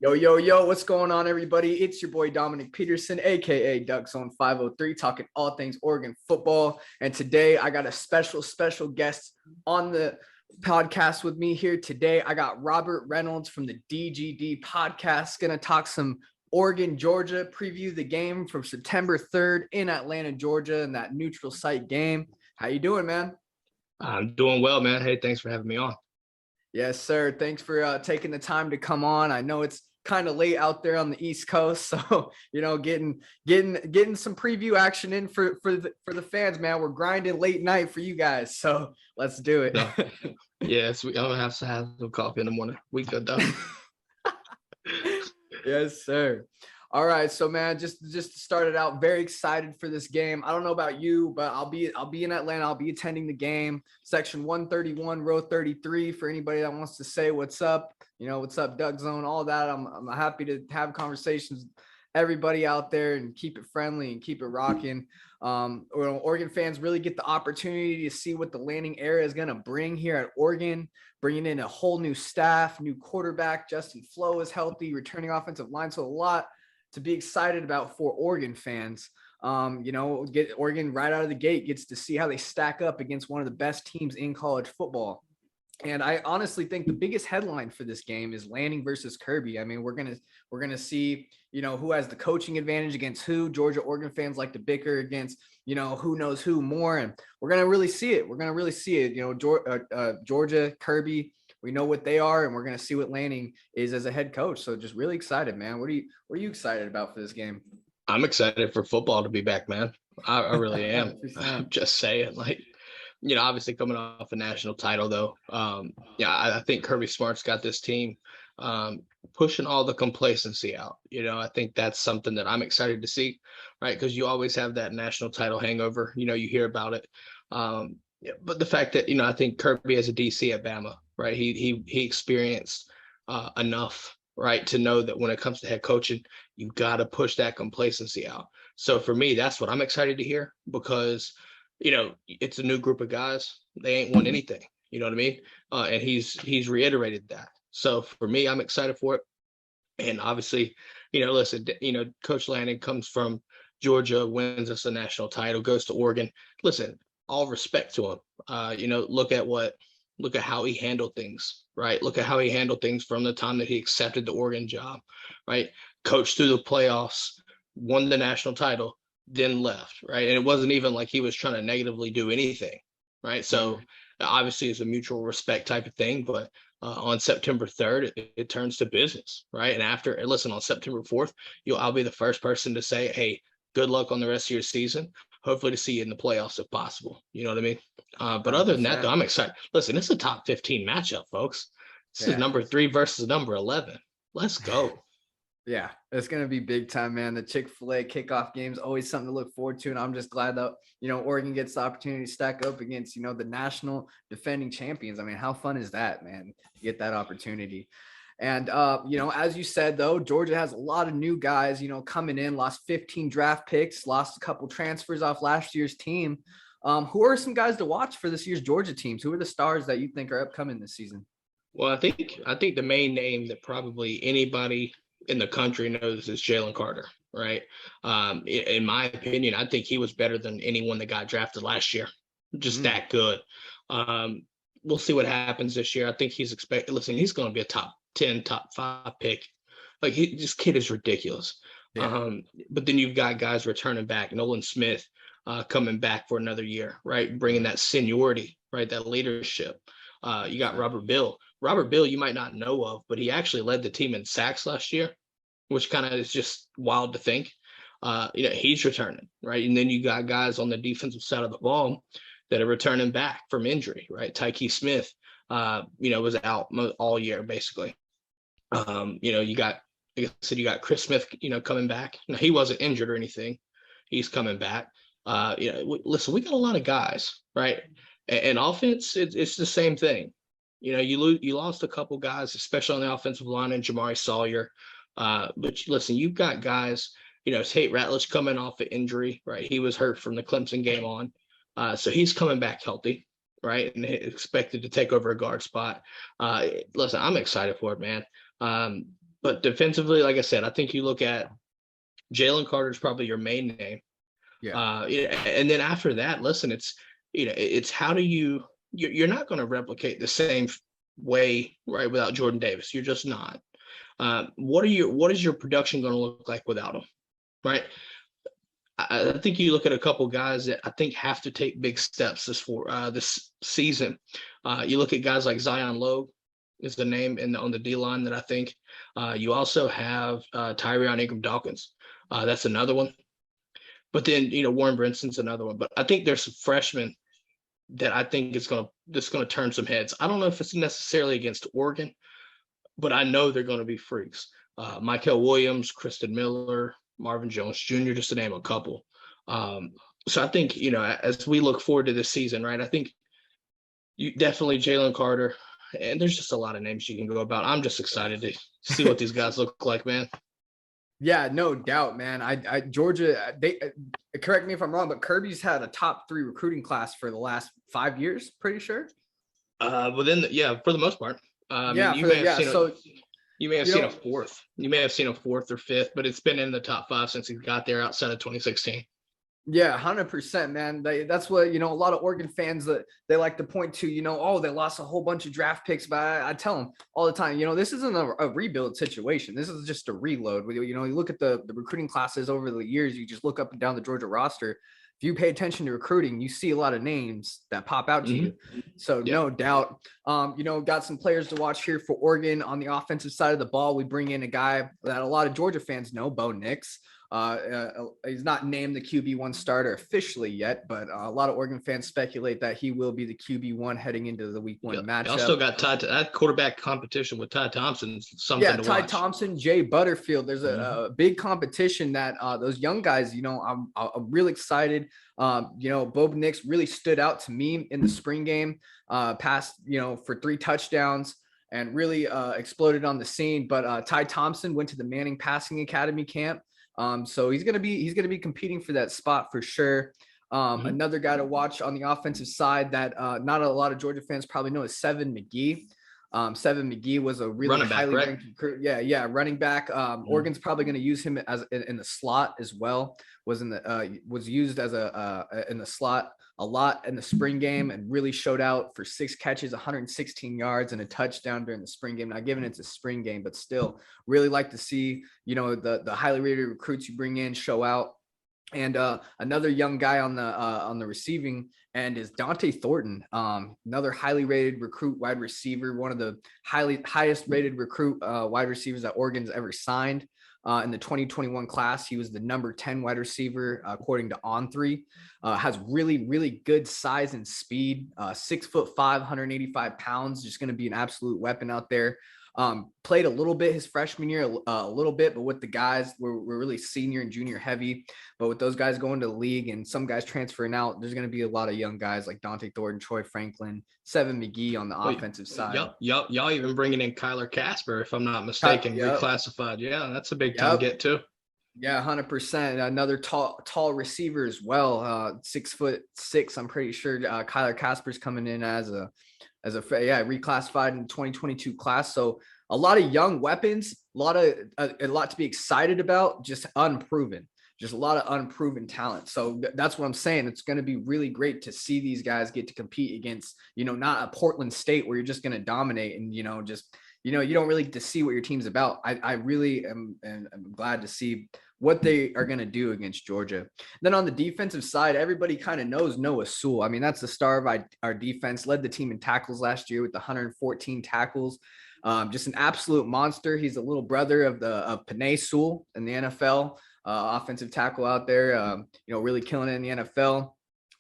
Yo, yo, yo, what's going on, everybody? It's your boy Dominic Peterson, aka Duck Zone 503, talking all things Oregon football. And today I got a special guest on the podcast with me here today. I got Robert Reynolds from the DGD podcast, gonna talk some Oregon, Georgia, preview the game from September 3rd in Atlanta, Georgia, in that neutral site game. How you doing, man? I'm doing well, man. Hey, thanks for having me on. Yes, sir. Thanks for taking the time to come on. I know it's kind of late out there on the East Coast, so getting some preview action in for the fans, man. We're grinding late night for you guys, so let's do it. Yes, I'm gonna have to have some coffee in the morning. We good though. Yes, sir. All right, so man, just to start it out, very excited for this game. I don't know about you, but I'll be in Atlanta. I'll be attending the game, section 131, row 33. For anybody that wants to say what's up, what's up, Duck Zone, all that. I'm happy to have conversations with everybody out there and keep it friendly and keep it rocking. Oregon fans really get the opportunity to see what the Lanning era is going to bring here at Oregon, bringing in a whole new staff, new quarterback. Justin Flo is healthy, returning offensive line, so a lot to be excited about for Oregon fans. Get Oregon right out of the gate gets to see how they stack up against one of the best teams in college football. And I honestly think the biggest headline for this game is Lanning versus Kirby. I mean, we're gonna see, who has the coaching advantage against who. Georgia, Oregon fans like to bicker against, who knows who more, and we're gonna really see it. Georgia, Kirby, we know what they are, and we're going to see what Lanning is as a head coach. So just really excited, man. What are you excited about for this game? I'm excited for football to be back, man. I really am. I'm just saying, obviously coming off a national title, though. I think Kirby Smart's got this team pushing all the complacency out. I think that's something that I'm excited to see, right? Because you always have that national title hangover. You hear about it. But the fact that, I think Kirby as a DC at Bama, right? He experienced enough, right, to know that when it comes to head coaching, you got to push that complacency out. So for me, that's what I'm excited to hear because, it's a new group of guys. They ain't won anything. You know what I mean? And he's reiterated that. So for me, I'm excited for it. And obviously, listen, Coach Lanning comes from Georgia, wins us a national title, goes to Oregon. Listen, all respect to him. Look at how he handled things, right? Look at how he handled things from the time that he accepted the Oregon job, right? Coached through the playoffs, won the national title, then left, right? And it wasn't even like he was trying to negatively do anything, right? So obviously it's a mutual respect type of thing, but on September 3rd, it turns to business, right? And on September 4th, I'll be the first person to say, hey, good luck on the rest of your season. Hopefully to see you in the playoffs if possible. You know what I mean? But other than that, though, I'm excited. Listen, it's a top 15 matchup, folks. This is number 3 versus number 11. Let's go. Yeah, it's going to be big time, man. The Chick-fil-A kickoff game is always something to look forward to. And I'm just glad that, Oregon gets the opportunity to stack up against, the national defending champions. I mean, how fun is that, man, to get that opportunity? And, as you said, though, Georgia has a lot of new guys, coming in, lost 15 draft picks, lost a couple transfers off last year's team. Who are some guys to watch for this year's Georgia teams? Who are the stars that you think are upcoming this season? Well, I think the main name that probably anybody in the country knows is Jalen Carter, right? In my opinion, I think he was better than anyone that got drafted last year. Just that good. We'll see what happens this year. I think he's going to be a top 10, top 5 pick. This kid is ridiculous. Yeah. But then you've got guys returning back. Nolan Smith coming back for another year, right? Bringing that seniority, right? That leadership. You got Robert Bill. Robert Bill, you might not know of, but he actually led the team in sacks last year, which kind of is just wild to think. He's returning, right? And then you got guys on the defensive side of the ball that are returning back from injury, right? Tyke Smith, was out all year basically. You got Chris Smith, coming back. Now, he wasn't injured or anything. He's coming back. Listen, we got a lot of guys, right? And offense, it's the same thing. You lost a couple guys, especially on the offensive line, and Jamari Sawyer. But listen, you've got guys, Tate Ratledge coming off an injury, right? He was hurt from the Clemson game on. So he's coming back healthy. right? And expected to take over a guard spot. Listen, I'm excited for it, man. But defensively, like I said, I think you look at Jalen Carter's probably your main name. Yeah. And then after that, listen, it's how do you're not going to replicate the same way, right, without Jordan Davis. You're just not. What is your production going to look like without him, right? I think you look at a couple guys that I think have to take big steps this season. You look at guys like Zion Logue is the name on the D line that I think. You also have Tyrion Ingram-Dawkins. That's another one. But then Warren Brinson's another one. But I think there's some freshmen that I think is going to turn some heads. I don't know if it's necessarily against Oregon, but I know they're going to be freaks. Michael Williams, Kristen Miller, Marvin Jones Jr., just to name a couple. So I think, as we look forward to this season, right, I think you definitely Jalen Carter, and there's just a lot of names you can go about. I'm just excited to see what these guys look like, man. Yeah, no doubt, man. Georgia, they correct me if I'm wrong, but Kirby's had a top 3 recruiting class for the last 5 years, pretty sure. For the most part. You may have seen a fourth. You may have seen a fourth or fifth, but it's been in the top 5 since he got there outside of 2016. Yeah, 100%, man. That's what, a lot of Oregon fans that they like to point to, they lost a whole bunch of draft picks, but I tell them all the time, this isn't a rebuild situation. This is just a reload. You look at the recruiting classes over the years, you just look up and down the Georgia roster. If you pay attention to recruiting, you see a lot of names that pop out to you. So no doubt, got some players to watch here for Oregon on the offensive side of the ball. We bring in a guy that a lot of Georgia fans know, Bo Nix. He's not named the QB1 starter officially yet, but a lot of Oregon fans speculate that he will be the QB1 heading into the week 1 matchup. Also got that quarterback competition with Ty Thompson. Something to Ty watch. Thompson, Jay Butterfield. There's a big competition that those young guys, I'm really excited. Bo Nix really stood out to me in the spring game, passed, for 3 touchdowns and really exploded on the scene. But Ty Thompson went to the Manning Passing Academy camp. So he's gonna be competing for that spot for sure. Another guy to watch on the offensive side that not a lot of Georgia fans probably know is Seven McGee. Seven McGee was a really highly ranked recruit. Yeah, running back. Oregon's probably going to use him as in the slot as well. Was used as in the slot a lot in the spring game and really showed out for 6 catches, 116 yards, and a touchdown during the spring game. Now, given it's a spring game, but still, really like to see the highly rated recruits you bring in show out. And another young guy on the receiving end is Dante Thornton, another highly rated recruit wide receiver, one of the highest rated recruit wide receivers that Oregon's ever signed. In the 2021 class, he was the number 10 wide receiver according to On3. Has really, really good size and speed. 6'5", 185 pounds, just going to be an absolute weapon out there. Played a little bit his freshman year, a little bit, but with the guys, we're really senior and junior heavy. But with those guys going to the league and some guys transferring out, there's going to be a lot of young guys like Dante Thornton, Troy Franklin, Seven McGee on the offensive side. Y'all even bringing in Kyler Casper, if I'm not mistaken, reclassified. Yeah, that's a big time get too. Yeah, 100%. Another tall receiver as well. 6'6", I'm pretty sure. Kyler Casper's coming in as a reclassified in the 2022 class. So a lot of young weapons, a lot to be excited about, just unproven. Just a lot of unproven talent. So that's what I'm saying. It's going to be really great to see these guys get to compete against, not a Portland State where you're just going to dominate and, you don't really get to see what your team's about. I really am glad to see what they are going to do against Georgia. Then on the defensive side, everybody kind of knows Noah Sewell. I mean, that's the star of our defense, led the team in tackles last year with 114 tackles. Just an absolute monster. He's a little brother of Penei Sewell in the NFL, offensive tackle out there, really killing it in the NFL.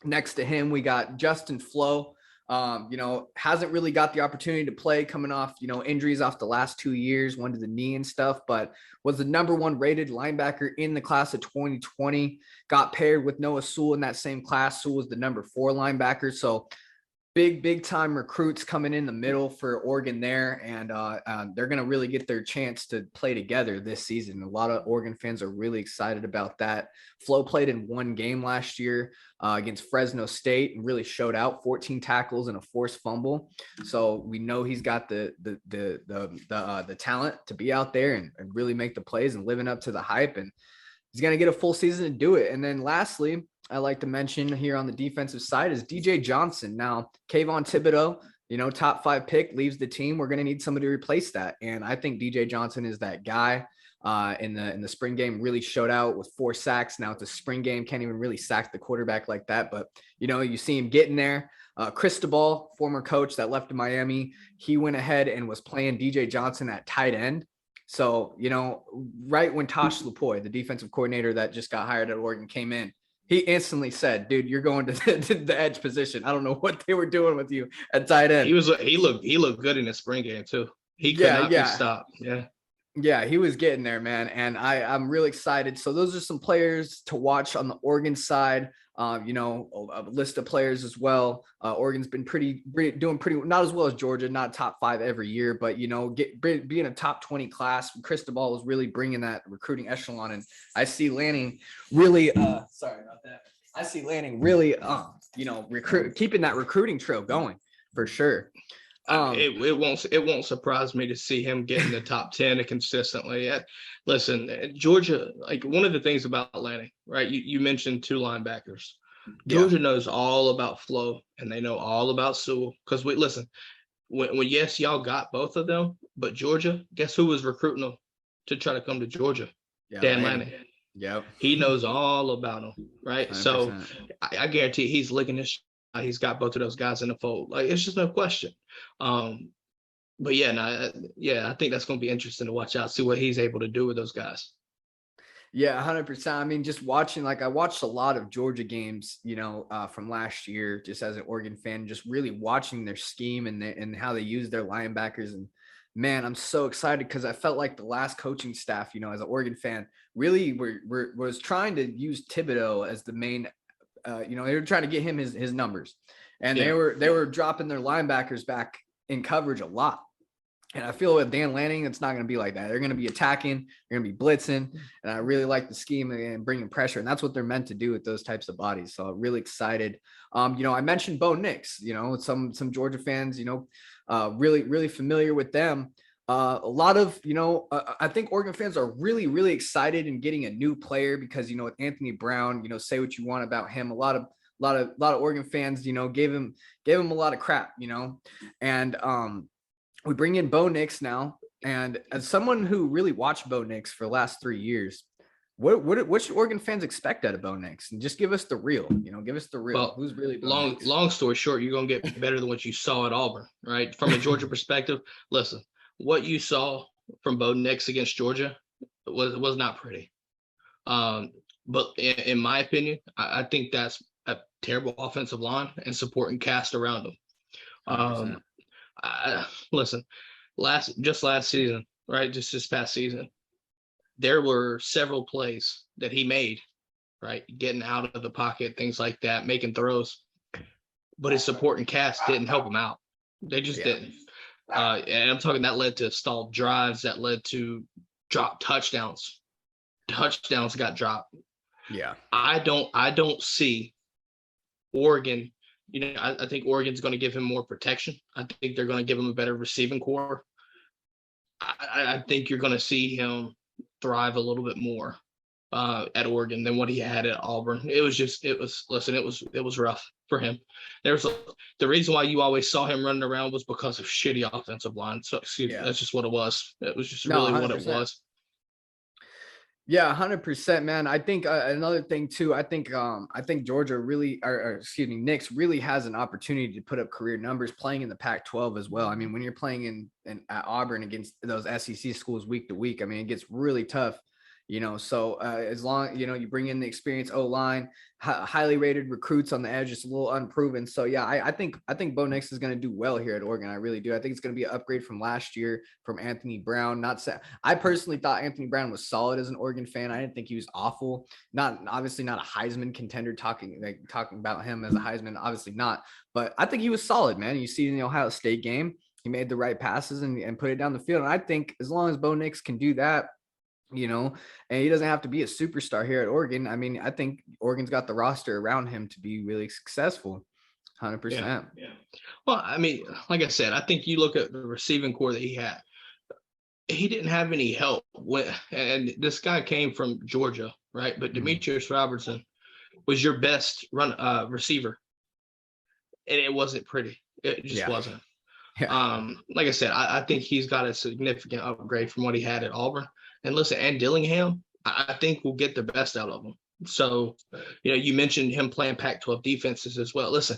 Next to him, we got Justin Flo. Hasn't really got the opportunity to play coming off, injuries off the last 2 years, one to the knee and stuff, but was the number 1 rated linebacker in the class of 2020, got paired with Noah Sewell in that same class. Sewell was the number 4 linebacker. So big time recruits coming in the middle for Oregon there, and they're going to really get their chance to play together this season. A lot of Oregon fans are really excited about that. Flo played in one game last year against Fresno State and really showed out, 14 tackles and a forced fumble. So we know he's got the talent to be out there and really make the plays and living up to the hype, and he's going to get a full season to do it. And then lastly, I like to mention here on the defensive side is DJ Johnson. Now, Kayvon Thibodeau, top 5 pick, leaves the team. We're going to need somebody to replace that. And I think DJ Johnson is that guy. In the spring game, really showed out with 4 sacks. Now it's a spring game, can't even really sack the quarterback like that. But, you see him getting there. Cristobal, former coach that left to Miami, he went ahead and was playing DJ Johnson at tight end. So, right when Tosh Lupoi, the defensive coordinator that just got hired at Oregon, came in, he instantly said, dude, you're going to the edge position. I don't know what they were doing with you at tight end. He looked good in the spring game too. He could not be stopped. Yeah. Yeah, he was getting there, man. And I'm really excited. So those are some players to watch on the Oregon side. A list of players as well. Oregon's been doing pretty, not as well as Georgia, not top 5 every year, but being a top 20 class. Cristobal was really bringing that recruiting echelon, and I see Lanning really. Sorry about that. I see Lanning really, keeping that recruiting trail going for sure. It won't surprise me to see him get in the top 10 consistently. Listen, Georgia, like one of the things about Lanning, right? You mentioned 2 linebackers. Georgia knows all about Flo, and they know all about Sewell. Because when yes, y'all got both of them, but Georgia, guess who was recruiting them to try to come to Georgia? Yeah, Dan Lanning. Yep. He knows all about them, right? 100%. So I guarantee he's licking his. He's got both of those guys in the fold. Like, it's just no question. But I think that's going to be interesting to watch out, see what he's able to do with those guys. Yeah, 100%. I mean, just watching, I watched a lot of Georgia games, from last year, just as an Oregon fan, just really watching their scheme and how they use their linebackers. And man, I'm so excited because I felt like the last coaching staff, as an Oregon fan, really was trying to use Thibodeau as the main. They were trying to get him his numbers, and they were dropping their linebackers back in coverage a lot. And I feel with Dan Lanning, it's not going to be like that. They're going to be attacking, they're going to be blitzing, and I really like the scheme and bringing pressure, and that's what they're meant to do with those types of bodies. So I'm really excited. I mentioned Bo Nix. Some Georgia fans, really familiar with them. A lot of, I think Oregon fans are really, really excited in getting a new player because, with Anthony Brown, say what you want about him. A lot of Oregon fans, gave him a lot of crap, and we bring in Bo Nix now. And as someone who really watched Bo Nix for the last 3 years, what should Oregon fans expect out of Bo Nix? And just give us the real, give us the real. Well, who's really Bo Nix? Long story short, you're going to get better than what you saw at Auburn, right? From a Georgia perspective, listen. What you saw from Bo Nix against Georgia was not pretty. But in my opinion, I think that's a terrible offensive line and supporting cast around them. Listen, last season, right? Just this past season, there were several plays that he made, right? Getting out of the pocket, things like that, making throws. But his supporting cast didn't help him out. They just didn't. And I'm talking that led to stalled drives, that led to dropped touchdowns. Touchdowns got dropped. Yeah. I don't see Oregon. I think Oregon's going to give him more protection. I think they're going to give him a better receiving core. I think you're going to see him thrive a little bit more at Oregon than what he had at Auburn. It was rough for him. The reason why you always saw him running around was because of shitty offensive line. So that's just what it was. It was just really 100%. What it was. Yeah, 100%, man. I think another thing too. I think Georgia really, Nix really has an opportunity to put up career numbers playing in the Pac-12 as well. I mean, when you're playing at Auburn against those SEC schools week to week, I mean, it gets really tough. So as long, you bring in the experienced O-line, highly rated recruits on the edge, it's a little unproven. So yeah, I think Bo Nix is going to do well here at Oregon. I really do. I think it's going to be an upgrade from last year from Anthony Brown. I personally thought Anthony Brown was solid as an Oregon fan. I didn't think he was awful. Not obviously not a Heisman contender, talking about him as a Heisman, obviously not. But I think he was solid, man. You see in the Ohio State game, he made the right passes and put it down the field. And I think as long as Bo Nix can do that, and he doesn't have to be a superstar here at Oregon. I mean, I think Oregon's got the roster around him to be really successful. 100%. Yeah. Well, I mean, like I said, I think you look at the receiving core that he had. He didn't have any help and this guy came from Georgia, right? But Demetrius Robertson was your best receiver, and it wasn't pretty. It just wasn't. Yeah. Like I said, I think he's got a significant upgrade from what he had at Auburn. And listen, and Dillingham, I think will get the best out of him. So, you mentioned him playing Pac-12 defenses as well. Listen,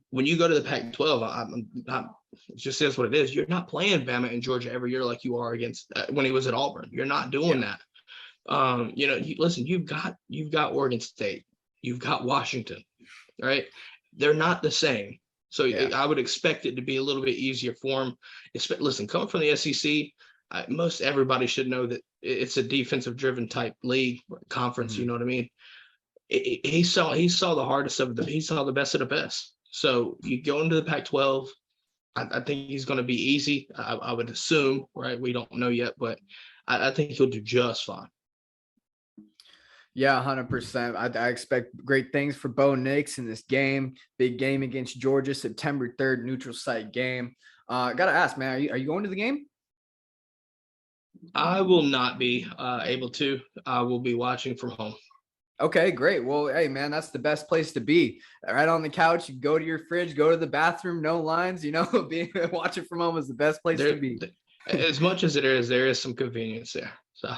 when you go to the Pac-12, it just says what it is. You're not playing Bama and Georgia every year like you are against when he was at Auburn. You're not doing that. Listen, you've got Oregon State, you've got Washington, right? They're not the same. So I would expect it to be a little bit easier for him. Listen, coming from the SEC, most everybody should know that it's a defensive-driven type league conference. You know what I mean? He saw the hardest of he saw the best of the best. So you go into the Pac-12. I think he's going to be easy. I would assume, right? We don't know yet, but I think he'll do just fine. Yeah, 100%. I expect great things for Bo Nix in this game. Big game against Georgia, September 3rd, neutral site game. Got to ask, man, are you going to the game? I will not be able to. I will be watching from home. Okay, great. Well, hey, man, that's the best place to be. Right on the couch, you go to your fridge, go to the bathroom, no lines, watching from home is the best place to be. As much as there is some convenience there. So,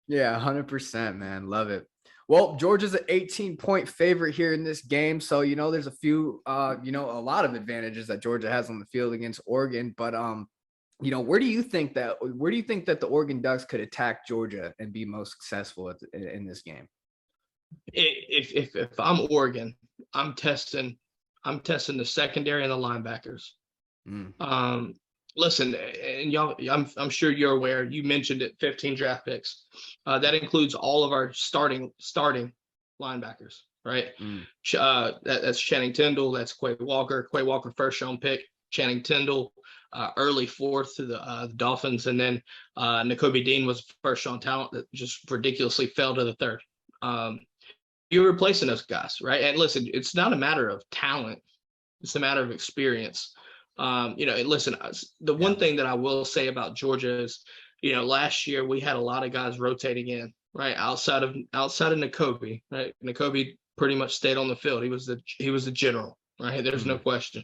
yeah, 100%, man. Love it. Well, Georgia's an 18-point favorite here in this game. So, there's a few, a lot of advantages that Georgia has on the field against Oregon. But, where do you think that the Oregon Ducks could attack Georgia and be most successful in this game? If I'm Oregon, I'm testing the secondary and the linebackers. Listen, and y'all, I'm sure you're aware. You mentioned it, 15 draft picks. That includes all of our starting linebackers, right? That's Channing Tindall. That's Quay Walker. Quay Walker, first round pick. Channing Tindall, early fourth to the Dolphins, and then Nakobe Dean was first round talent that just ridiculously fell to the third. You're replacing those guys, right? And listen, it's not a matter of talent; it's a matter of experience. Listen, the one thing that I will say about Georgia is, last year we had a lot of guys rotating in, right? Outside of Nakobe, right? Nakobe pretty much stayed on the field. He was the general, right? There's no question.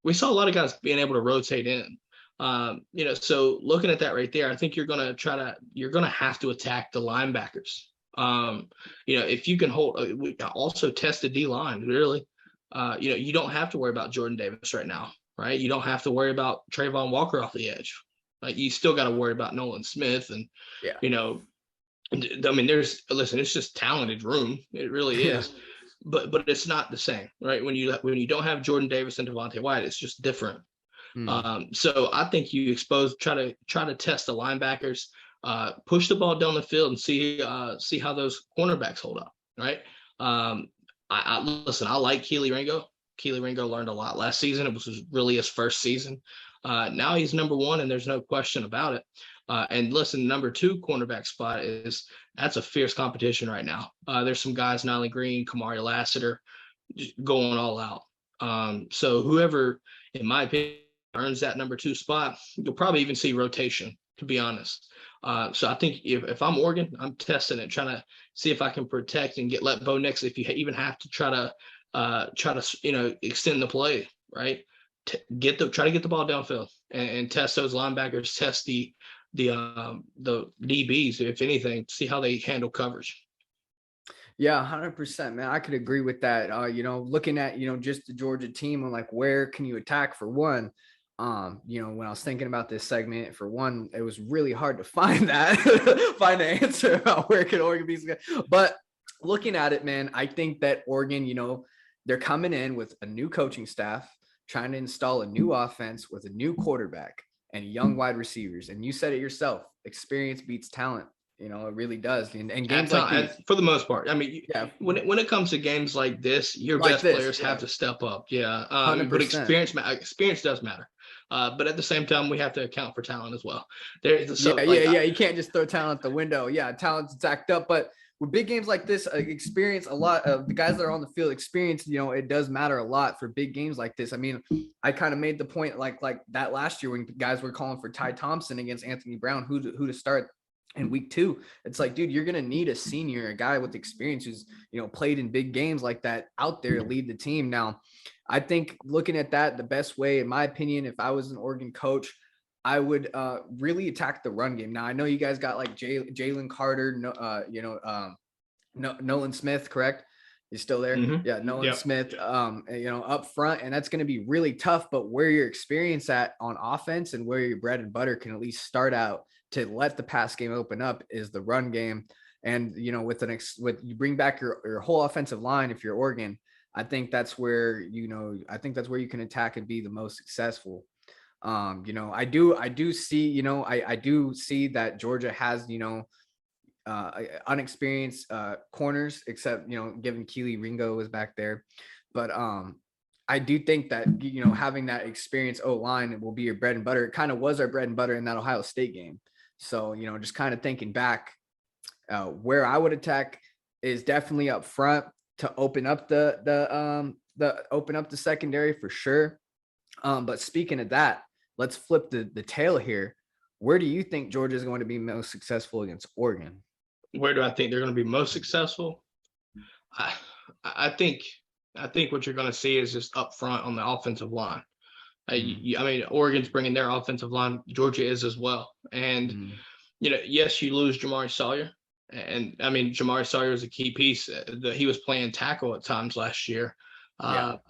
We saw a lot of guys being able to rotate in. So looking at that right there, I think you're going to have to attack the linebackers. If you can we also test the D line, really. You don't have to worry about Jordan Davis right now. Right, you don't have to worry about Trayvon Walker off the edge. Like, you still got to worry about Nolan Smith, and it's just talented room. It really is, but it's not the same, right? When you don't have Jordan Davis and Devontae White, it's just different. So I think you try to test the linebackers, push the ball down the field, and see how those cornerbacks hold up, right? I like Kelee Ringo. Kelee Ringo learned a lot last season. It was really his first season. Now he's number one, and there's no question about it. And listen, number two cornerback spot that's a fierce competition right now. There's some guys, Nyland Green, Kamari Lassiter, going all out. So whoever, in my opinion, earns that number two spot, you'll probably even see rotation, to be honest. So I think if I'm Oregon, I'm testing it, trying to see if I can protect and let Bo Nix, if you even have to try to extend the play, right? Try to get the ball downfield and test those linebackers, test the DBs, if anything, see how they handle coverage. Yeah, 100%, man. I could agree with that. Looking at, just the Georgia team and like, where can you attack for one? When I was thinking about this segment, for one, it was really hard to find that, find the answer about where could Oregon be. But looking at it, man, I think that Oregon, they're coming in with a new coaching staff, trying to install a new offense with a new quarterback and young wide receivers. And you said it yourself, experience beats talent. It really does. And games like these, for the most part, I mean, yeah, when it comes to games like this, your best players have to step up. Yeah. But experience does matter. But at the same time, we have to account for talent as well. You can't just throw talent out the window. Yeah, talent's stacked up, but with big games like this, experience, a lot of the guys that are on the field, experience, it does matter a lot for big games like this. I mean, I kind of made the point like that last year when guys were calling for Ty Thompson against Anthony Brown, who to start in week 2. It's like, dude, you're going to need a senior, a guy with experience who's, played in big games like that out there to lead the team. Now, I think looking at that, the best way, in my opinion, if I was an Oregon coach, I would really attack the run game. Now, I know you guys got like Jalen Carter, Nolan Smith, correct? He's still there. Mm-hmm. Yeah. Nolan Smith, up front, and that's going to be really tough, but where your experience at on offense and where your bread and butter can at least start out to let the pass game open up is the run game. And, with you bring back your whole offensive line, if you're Oregon, I think that's where, you can attack and be the most successful. I do see, I do see that Georgia has, unexperienced corners, except, given Keely Ringo was back there. But I do think that, having that experienced O-line will be your bread and butter. It kind of was our bread and butter in that Ohio State game. So, just kind of thinking back, where I would attack is definitely up front to open up the secondary for sure. But speaking of that, let's flip the tail here. Where do you think Georgia is going to be most successful against Oregon? Where do I think they're going to be most successful? I think what you're going to see is just up front on the offensive line. I mean, Oregon's bringing their offensive line. Georgia is as well. And, yes, you lose Jamari Sawyer. And, I mean, Jamari Sawyer is a key piece. He was playing tackle at times last year. But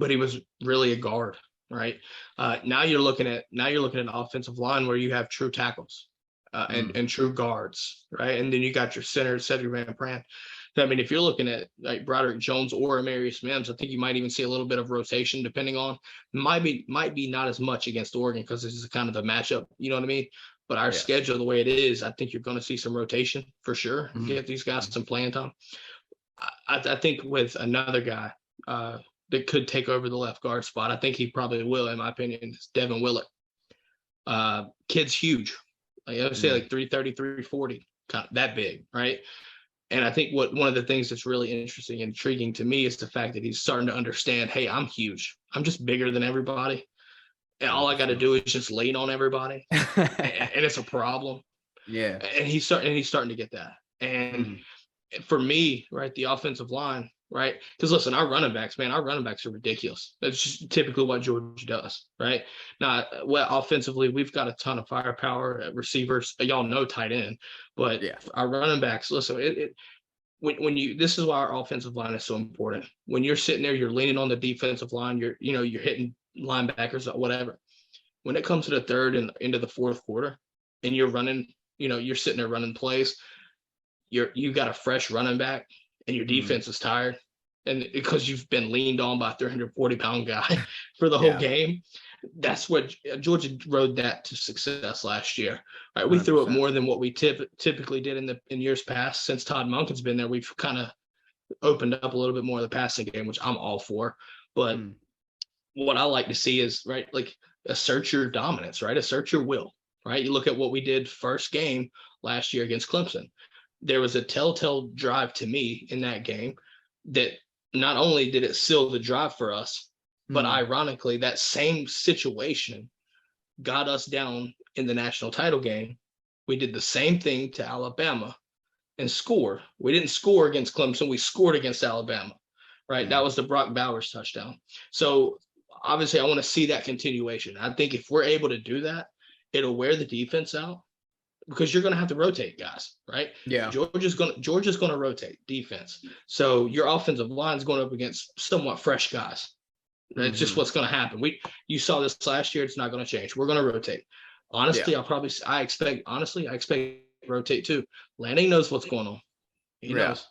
he was really a guard, right? Now you're looking at an offensive line where you have true tackles and true guards, right? And then you got your center, Cedric Van Pran. I mean, if you're looking at like Broderick Jones or Amarius Mims, I think you might even see a little bit of rotation, depending on might be not as much against Oregon because this is kind of the matchup. You know what I mean? But our schedule, the way it is, I think you're going to see some rotation for sure. Get these guys some playing time. I think with another guy that could take over the left guard spot, I think he probably will, in my opinion, is Devin Willett. Kid's huge. I would say like 330, 340, kind of that big, right? And I think one of the things that's really interesting and intriguing to me is the fact that he's starting to understand, hey, I'm huge. I'm just bigger than everybody. And all I got to do is just lean on everybody. and it's a problem. Yeah. And he's starting to get that. And for me, right, the offensive line, right? Because listen, our running backs are ridiculous. That's just typically what Georgia does, right? Now, offensively, we've got a ton of firepower at receivers. Y'all know tight end, but our running backs, listen, this is why our offensive line is so important. When you're sitting there, you're leaning on the defensive line, you're hitting linebackers or whatever. When it comes to the third and into the fourth quarter, and you're running, you're sitting there running plays, you've got a fresh running back, and your defense is tired, and because you've been leaned on by a 340-pound guy for the whole game. That's what Georgia rode that to success last year. Right, we 100%. Threw it more than what we typically did in years past. Since Todd Monken's been there, we've kind of opened up a little bit more of the passing game, which I'm all for. But what I like to see is, right, like assert your dominance, right? Assert your will, right? You look at what we did first game last year against Clemson. There was a telltale drive to me in that game that not only did it seal the drive for us, but ironically, that same situation got us down in the national title game. We did the same thing to Alabama and scored. We didn't score against Clemson. We scored against Alabama, right? That was the Brock Bowers touchdown. So obviously, I want to see that continuation. I think if we're able to do that, it'll wear the defense out because you're going to have to rotate guys, right? Yeah. Georgia's going to rotate defense. So your offensive line is going up against somewhat fresh guys. It's just what's going to happen. You saw this last year. It's not going to change. We're going to rotate. Honestly, I expect rotate too. Lanning knows what's going on. He knows.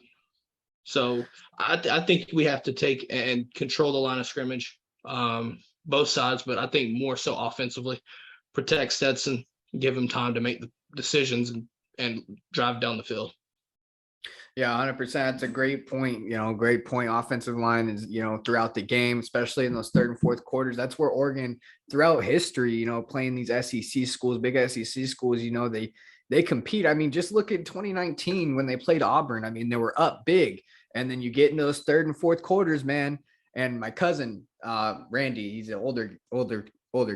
So I think we have to take and control the line of scrimmage, both sides, but I think more so offensively, protect Stetson, give him time to make the decisions and drive down the field. Yeah, 100%. That's a great point. Great point. Offensive line is, throughout the game, especially in those third and fourth quarters. That's where Oregon, throughout history, playing these SEC schools, big SEC schools, they compete. I mean, just look at 2019 when they played Auburn. I mean, they were up big, and then you get in those third and fourth quarters, man. And my cousin, Randy, he's an older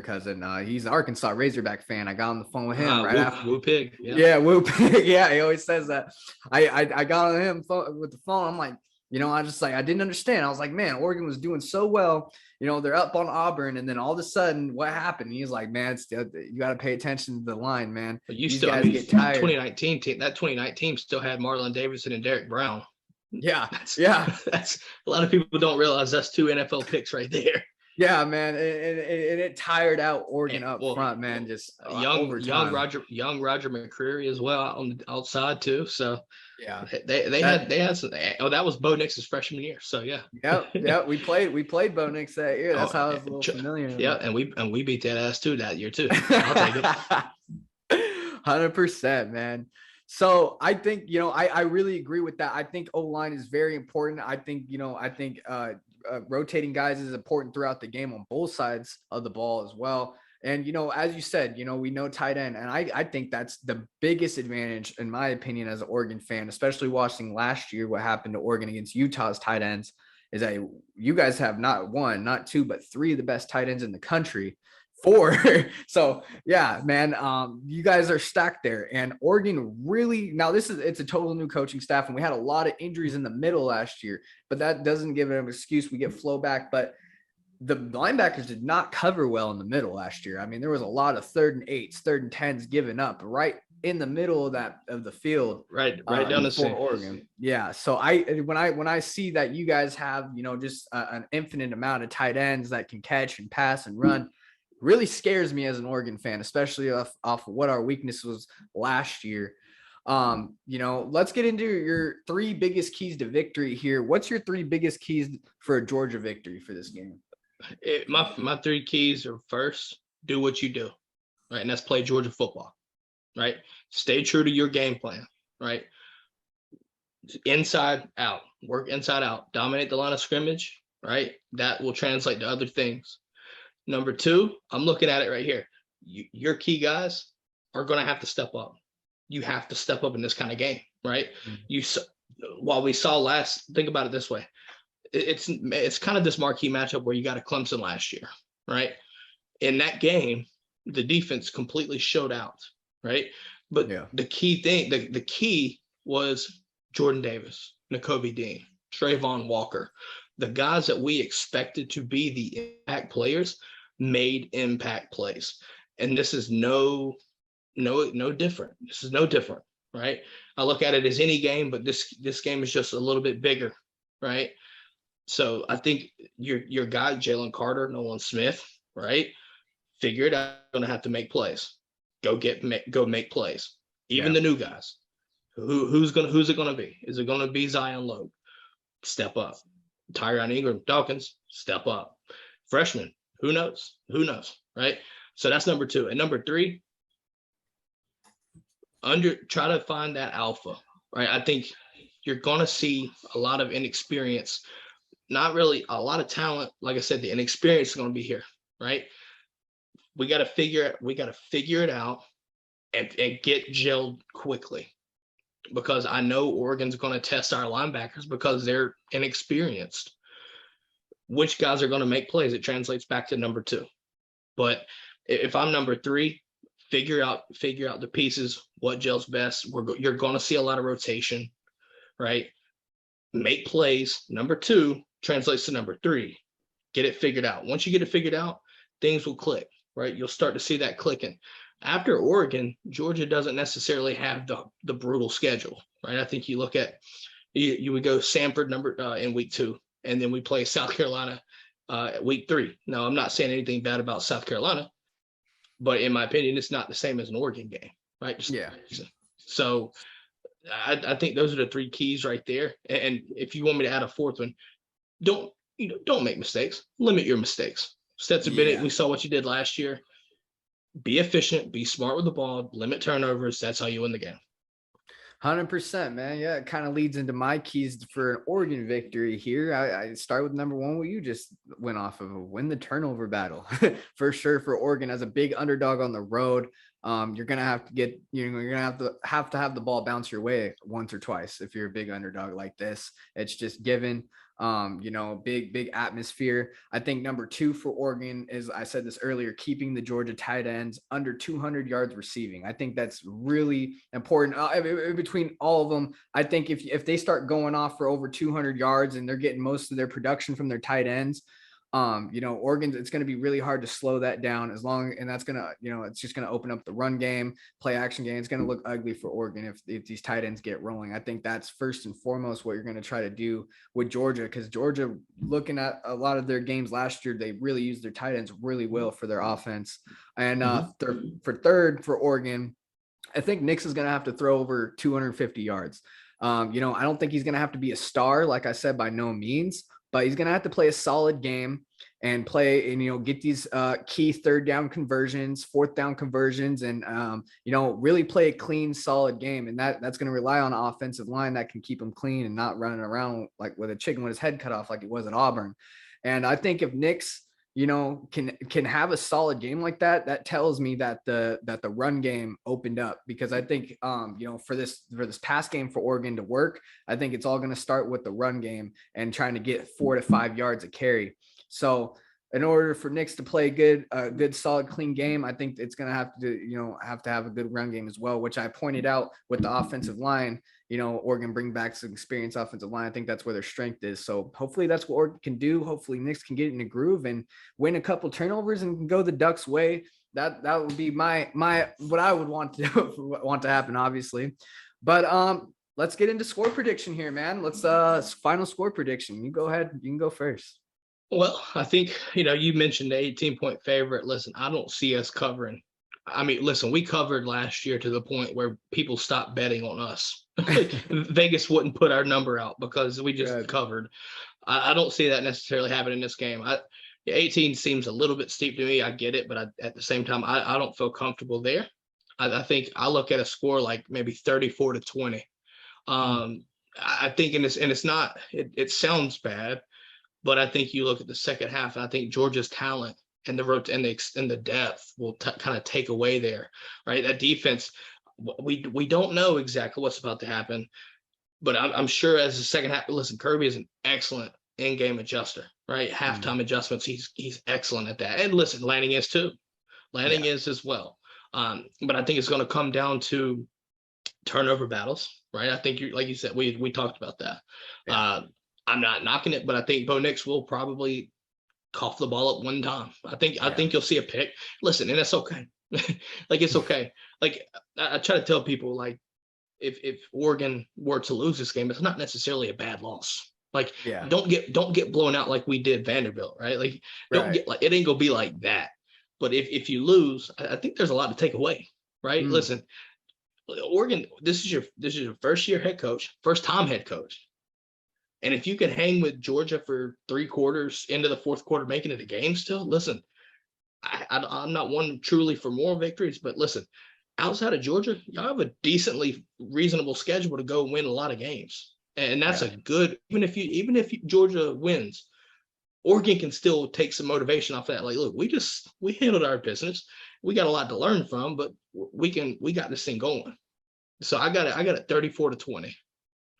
cousin. He's an Arkansas Razorback fan. I got on the phone with him after. Woo Pig. Yeah, Woo Pig. Yeah, he always says that. I got on him with the phone. I'm like, I didn't understand. I was like, man, Oregon was doing so well. They're up on Auburn, and then all of a sudden, what happened? He's like, man, you got to pay attention to the line, man. But These guys get tired. 2019 team, that 2019 team still had Marlon Davidson and Derek Brown. Yeah, that's a lot of people don't realize that's 2 NFL picks right there. Yeah, man, and it tired out Oregon front, man. Just young Roger McCreary as well on the outside too. So yeah, they had some. Oh, that was Bo Nix's freshman year. So yeah, yeah, we played Bo Nix that year. That's how I was a little familiar. Yeah, and we beat that ass too that year too. I'll take it. 100%, man. So I think, I really agree with that. I think O-line is very important. I think, rotating guys is important throughout the game on both sides of the ball as well. And, as you said, we know tight end. And I think that's the biggest advantage, in my opinion, as an Oregon fan, especially watching last year what happened to Oregon against Utah's tight ends, is that you guys have not 1, not 2, but 3 of the best tight ends in the country. 4. So yeah, man, you guys are stacked there. And Oregon really, now it's a total new coaching staff, and we had a lot of injuries in the middle last year, but that doesn't give it an excuse. We get flow back, but the linebackers did not cover well in the middle last year. I mean, there was a lot of 3rd and 8s, 3rd and 10s given up right in the middle of the field, right down the center. Oregon. Yeah. So when I see that you guys have, just an infinite amount of tight ends that can catch and pass and run, really scares me as an Oregon fan, especially off what our weakness was last year. Let's get into your 3 biggest keys to victory here. What's your 3 biggest keys for a Georgia victory for this game? My 3 keys are: first, do what you do, right? And that's play Georgia football, right? Stay true to your game plan, right? Inside out, work inside out, dominate the line of scrimmage, right? That will translate to other things. Number 2, I'm looking at it right here. Your key guys are going to have to step up. You have to step up in this kind of game, right? While we saw think about it this way. It's kind of this marquee matchup where you got a Clemson last year, right? In that game, the defense completely showed out, right? But the key thing, the key was Jordan Davis, Nakobe Dean, Trayvon Walker. The guys that we expected to be the impact players made impact plays. And this is no different. This is no different, right? I look at it as any game, but this game is just a little bit bigger, right? So I think your guy, Jalen Carter, Nolan Smith, right? Figure it out. Going to have to make plays. Go make plays. Even the new guys. Who's it going to be? Is it going to be Zion Logue? Step up. Tyron Ingram, Dawkins, step up. Freshman, who knows, right? So that's number 2. And number 3, try to find that alpha, right? I think you're going to see a lot of inexperience, not really a lot of talent. Like I said, the inexperience is going to be here, right? We got to figure it out and get gelled quickly, because I know Oregon's going to test our linebackers because they're inexperienced. Which guys are going to make plays? It translates back to number 2. But if I'm number 3, figure out the pieces, what gels best. You're going to see a lot of rotation, right? Make plays. Number 2 translates to number 3. Get it figured out. Once you get it figured out, things will click, right? You'll start to see that clicking. After Oregon, Georgia doesn't necessarily have the brutal schedule, right? I think you look at, you would go Samford in week 2, and then we play South Carolina week 3. Now, I'm not saying anything bad about South Carolina, but in my opinion, it's not the same as an Oregon game, right? Yeah. So I think those are the 3 keys right there. And if you want me to add a 4th one, don't make mistakes. Limit your mistakes. Stetson Bennett, we saw what you did last year. Be efficient, be smart with the ball, limit turnovers. That's how you win the game. 100%, man. Yeah, it kind of leads into my keys for an Oregon victory here. I start with number 1, what you just went off of, win the turnover battle. For sure, for Oregon as a big underdog on the road, you're gonna have to get, you're gonna have the ball bounce your way once or twice if you're a big underdog like this. It's just given. Big atmosphere. I think number 2 for Oregon is, I said this earlier, keeping the Georgia tight ends under 200 yards receiving. I think that's really important. Between all of them, I think if they start going off for over 200 yards and they're getting most of their production from their tight ends, Oregon, it's going to be really hard to slow that down and that's going to, it's just going to open up the run game, play action game. It's going to look ugly for Oregon if these tight ends get rolling. I think that's first and foremost what you're going to try to do with Georgia, because Georgia, looking at a lot of their games last year, they really used their tight ends really well for their offense. And third for Oregon, I think Nix is going to have to throw over 250 yards. I don't think he's going to have to be a star, like I said, by no means, but he's going to have to play a solid game and play and, get these key 3rd down conversions, 4th down conversions, and, really play a clean, solid game. And that's going to rely on an offensive line that can keep him clean and not running around like with a chicken with his head cut off like it was at Auburn. And I think if Nix, can have a solid game like that, that tells me that the run game opened up, because I think, for this pass game for Oregon to work, I think it's all going to start with the run game and trying to get 4 to 5 yards a carry. So in order for Nix to play a good, solid, clean game, I think it's going to have to have a good run game as well, which I pointed out with the offensive line. Oregon bring back some experienced offensive line. I think that's where their strength is. So hopefully that's what Oregon can do. Hopefully Nix can get in a groove and win a couple turnovers and go the Ducks' way. That would be my what I would want to happen, obviously. But let's get into score prediction here, man. Let's final score prediction. You go ahead. You can go first. Well, I think, you mentioned the 18-point favorite. Listen, I don't see us covering. I mean, listen, we covered last year to the point where people stopped betting on us. Vegas wouldn't put our number out because we just covered. I don't see that necessarily happening in this game. 18 seems a little bit steep to me. I get it, but at the same time, I don't feel comfortable there. I think I look at a score like maybe 34-20. I think, and it's not, it sounds bad, but I think you look at the second half, and I think Georgia's talent and the depth will kind of take away there, right? That defense, we don't know exactly what's about to happen, but I'm sure as the second half, listen, Kirby is an excellent in-game adjuster, right? Halftime adjustments, he's excellent at that. And listen, Lanning is too. Lanning is as well. But I think it's going to come down to turnover battles, right? I think like you said, we talked about that. Yeah. I'm not knocking it, but I think Bo Nix will probably cough the ball up one time. I think you'll see a pick. Listen, and that's okay. Like, it's okay. Like, I try to tell people, like, if Oregon were to lose this game, it's not necessarily a bad loss. Like, don't get blown out like we did Vanderbilt, right? Like, don't get like, it ain't gonna be like that. But if you lose, I think there's a lot to take away, right? Listen, Oregon, this is your first year head coach, first time head coach. And if you can hang with Georgia for 3 quarters into the 4th quarter, making it a game still, listen, I'm not one truly for more victories, but listen, outside of Georgia, y'all have a decently reasonable schedule to go win a lot of games. And that's a good, even if Georgia wins, Oregon can still take some motivation off that. Like, look, we handled our business. We got a lot to learn from, but we got this thing going. So I got it 34-20.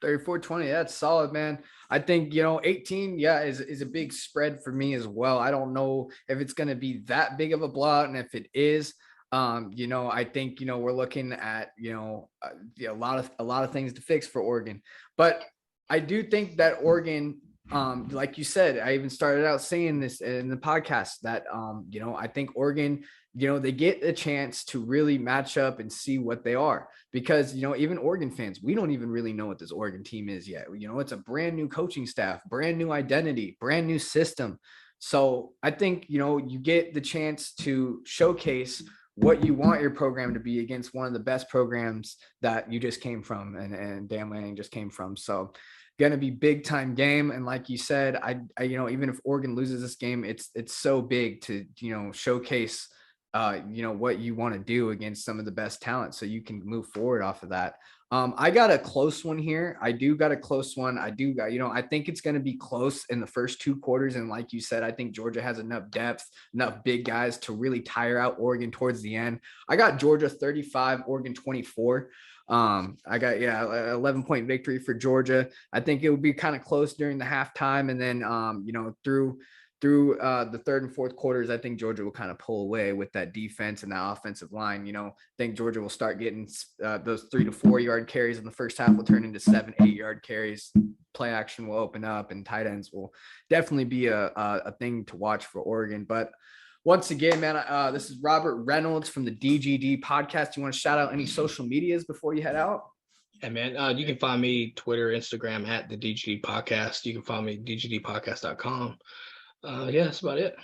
34-20. That's solid, man. I think, 18, is a big spread for me as well. I don't know if it's going to be that big of a blowout. And if it is, I think, we're looking at, a lot of things to fix for Oregon. But I do think that Oregon, like you said, I even started out saying this in the podcast that, I think Oregon, they get a chance to really match up and see what they are, because, even Oregon fans, we don't even really know what this Oregon team is yet. It's a brand new coaching staff, brand new identity, brand new system. So I think, you get the chance to showcase what you want your program to be against one of the best programs that you just came from and Dan Lanning just came from. So going to be big time game. And like you said, I even if Oregon loses this game, it's so big to, showcase, what you want to do against some of the best talent so you can move forward off of that. I got a close one here. I do got a close one. I do got, I think it's going to be close in the first 2 quarters. And like you said, I think Georgia has enough depth, enough big guys to really tire out Oregon towards the end. I got Georgia 35, Oregon 24. I got 11-point victory for Georgia. I think it would be kind of close during the halftime, and then through the third and fourth quarters, I think Georgia will kind of pull away with that defense and that offensive line. I think Georgia will start getting those 3 to 4 yard carries in the first half will turn into 7-8 yard carries. Play action will open up, and tight ends will definitely be a thing to watch for Oregon. But once again, man, this is Robert Reynolds from the DGD podcast. You want to shout out any social medias before you head out? Yeah, man. You can find me Twitter, Instagram at the DGD podcast. You can find me dgdpodcast.com. That's about it.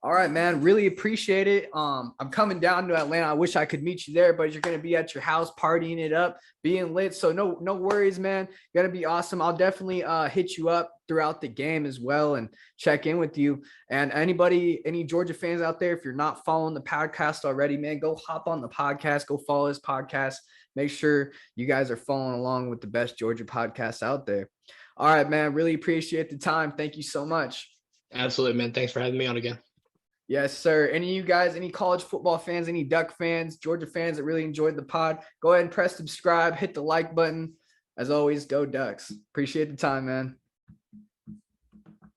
All right, man. Really appreciate it. I'm coming down to Atlanta. I wish I could meet you there, but you're going to be at your house partying it up, being lit. So no worries, man. Going to be awesome. I'll definitely hit you up throughout the game as well and check in with you. And any Georgia fans out there, if you're not following the podcast already, man, go hop on the podcast, go follow this podcast. Make sure you guys are following along with the best Georgia podcasts out there. All right, man. Really appreciate the time. Thank you so much. Absolutely, man. Thanks for having me on again. Yes, sir. Any of you guys, any college football fans, any Duck fans, Georgia fans that really enjoyed the pod, go ahead and press subscribe, hit the like button. As always, go Ducks. Appreciate the time, man.